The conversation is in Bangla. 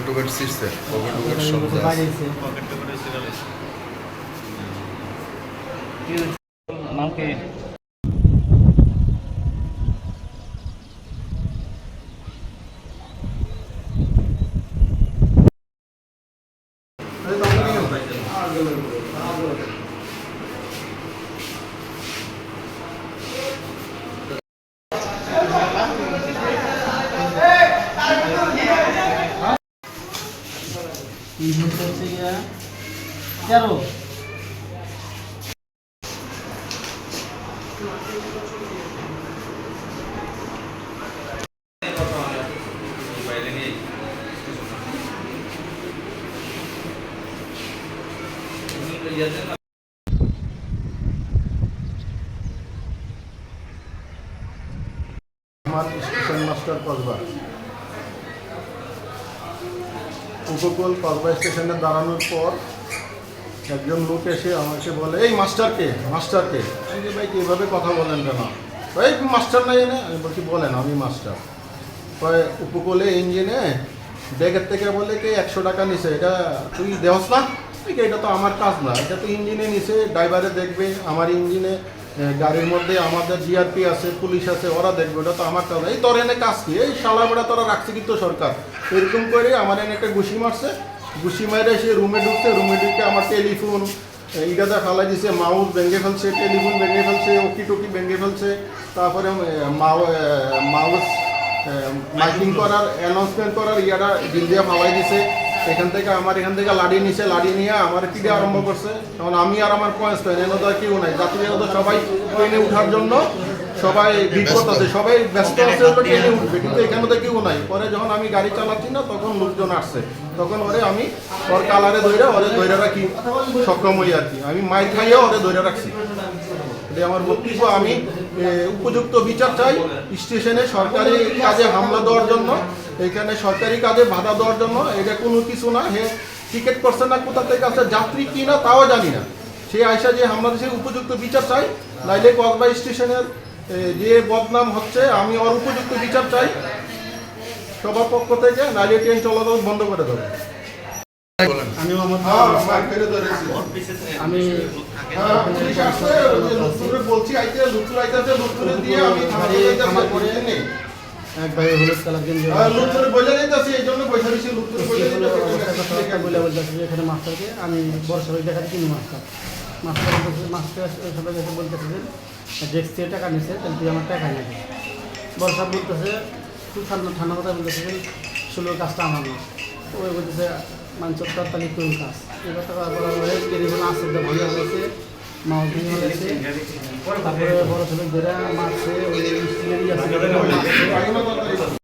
টকেট ছিঁড়ছে, পকেট টকেট সব নাম কি? তেরো আমার স্টেশন মাস্টার কসবা উপকূল কসবা স্টেশনে দাঁড়ানোর পর একজন লোক এসে আমাকে বলে, এই মাস্টারকে আমি যে ভাই এভাবে কথা বলেন কেন? এই মাস্টার নাই এনে? আমি বলছি বলেন আমি মাস্টার। কয় উপকূলে ইঞ্জিনে ব্যাগের থেকে বলে কি 100 টাকা নিছে, এটা তুই দেওয়াস না? এটা তো আমার কাজ না, এটা তো ইঞ্জিনে নিছে, ড্রাইভারে দেখবে, আমার ইঞ্জিনে গাড়ির মধ্যে আমাদের জিআরপি আছে, পুলিশ আছে, ওরা দেখবে, ওটা তো আমার কাজ না। এই তোর এনে কাজ কি? এই শালা বেড়া তোরা রাখছে কিন্তু সরকার। এরকম করে আমার এনে একটা ঘুষি মারছে, ঘুষি মারে সে রুমে ঢুকছে, রুমে ঢুকে আমার টেলিফোন ইটাতে ফালাই দিছে, মাউস ভেঙে ফেলছে, টেলিফোন ভেঙে ফেলছে, ওকি টকি ভেঙে ফেলছে, তারপরে মাউস মাইকিং করার অ্যানাউন্সমেন্ট করার ইয়াটা বিল দিয়ে ফালাই দিছে। এখান থেকে লাড়ি নিছে, লাড়ি নিয়ে আমার পিঠে আরম্ভ করছে। তখন আমি আর আমার পয়েন্ট এনে তো কেউ নাই, যাত্রীরা তো সবাই ট্রেনে ওঠার জন্য সবাই ভিড় করতেছে, সবাই ব্যস্ত আছে ট্রেনে উঠবে, কিন্তু এখানে তো কেউ নাই। পরে যখন আমি গাড়ি চালাচ্ছি না তখন লোকজন আসছে, তখন আমি ওর কালারে ধরে রাখি সক্ষম হই আর কি। আমি মাইর খাইয়া ধরে রাখছি। আমার বক্তব্য, আমি উপযুক্ত বিচার চাই স্টেশনে সরকারি কাজে হামলা দেওয়ার জন্য, এখানে সরকারি কাজে বাধা দেওয়ার জন্য। এটা কোনো কিছু না, হে টিকিট করছে না, কোথা থেকে আসছে, যাত্রী কি না তাও জানি না, সে আয়সা যে হামলা দিয়েছে উপযুক্ত বিচার চাই। নাইলে কসবা স্টেশনের যে বদনাম হচ্ছে, আমি ওর উপযুক্ত বিচার চাই সবার পক্ষ থেকে, নাইলে ট্রেন চলাচল বন্ধ করে দেবো। আমি বলছি আইতে লুতুর আইতে লুতুরে দিয়ে আমি এক ভাই হলুদ কালার গেঞ্জি লুতুরে বলে দিতেছি, এই জন্য পয়সা বেশি লুতুরে বলে বলতেছি এখানে মাস্টারকে আমি বড় সবাই দেখাচ্ছি কিন্তু মাস্টার সবাই বলতেছে যে ডেস্ক থেকে টাকা নিচ্ছে, তাহলে তুই আমার টাকা নেবে। বড় সাহেব বলতেছে খুব ঠান্ডা কথা বলতেছে, শুলো কাজটা আমার না। ওই বলতেছে মানুষের তাড়াতাড়ি কোন কাজ, এবার টাকা বলা হলে টেলিফোন আসছে, ভাঙা হয়েছে, মাউস ভেঙে হয়েছে, তারপরে বড় ছেলে ধরে মারছে, ওই স্টিলেরই আছে